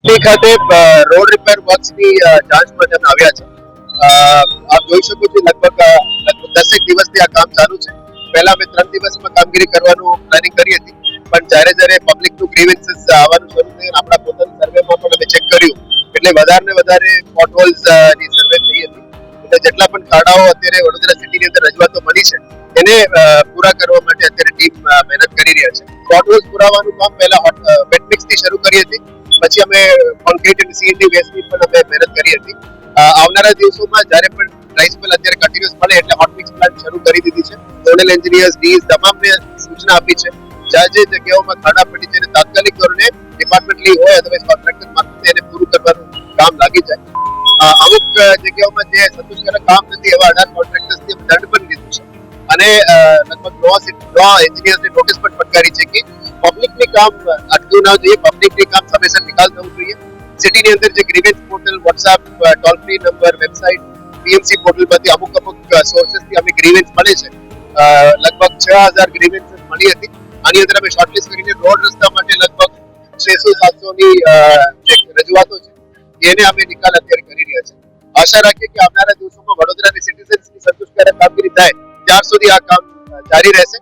ખાતે road repair વર્ક્સની જાંચ માટે અમે આવ્યા છે. આપ જોઈ શકો છો લગભગ 10 દિવસથી આ કામ ચાલુ છે. પહેલા અમે 3 દિવસમાં કામગીરી કરવાનું પ્લાનિંગ કરી હતી, પણ જ્યારે પબ્લિકનું ગ્રીવન્સીસ આવવાનું શરૂ થયું, આપણા પોતાના સર્વેમાં પણ અમે ચેક કર્યું, એટલે વધારે ને વધારે પોટહોલ્સ ની સર્વે થઈ હતી. એટલે જેટલા પણ ખાડાઓ અત્યારે વડોદરા સિટીની અંદર રજૂઆતો મળી છે એને પૂરા કરવા માટે અત્યારે ટીમ મહેનત કરી રહ્યા છે. પોટહોલ્સ પુરાવાનું કામ પહેલા વેટ મિક્સથી શરૂ કરી હતી, પછી અમે કોન્ક્રીટ અને સીએનડી વેસ્ટની પણ અમે મહેનત કરી હતી. આવનારા દિવસોમાં જ્યારે પણ ડ્રાય સ્પેલ અત્યારે કન્ટિન્યુઅસ મળે એટલે હોટ મિક્સ પ્લાન્ટ શરૂ કરી દીધી છે. ઝોનલ એન્જિનિયર્સ ડીઝ તમામને સૂચના આપી છે. જ્યાં જે જગ્યાઓમાં ખાડા પડી છે તાત્કાલિક ધોરણે ડિપાર્ટમેન્ટલી હોય અથવા કોન્ટ્રાક્ટર મારફતે એને પૂરું કરવાનું કામ લાગી જાય. અમુક જગ્યાઓમાં જે સંતોષકારક કામ નથી એવા 18 કોન્ટ્રાક્ટર્સથી દંડ પણ લીધું છે અને લગભગ 9 એન્જિનિયર્સને નોટિસ પણ ફટકારી છે કે પબ્લિકની કામ અટક્યું ના જોઈએ, પબ્લિકની કામ સમયસર નિકાલ થવું જોઈએ. સિટીની અંદર જે grievance portal, WhatsApp, toll free number, website, PMC portal પરથી અમુક સોર્સેસથી અમે ગ્રીવેન્સ મળે છે. લગભગ 6000 ગ્રીવેન્સ મળી હતી. આની અંદર અમે શોર્ટલિસ્ટ કરીને રોડ રસ્તા માટે લગભગ 600-700 ની જે રજૂઆતો છે એને અમે નિકાલ અત્યારે કરી રહ્યા છે. આશા રાખીએ કે આવનારા દિવસોમાં વડોદરાની સિટીઝન્સની સંતોષકારક કામગીરી થાય ત્યાર સુધી આ કામ જારી રહેશે.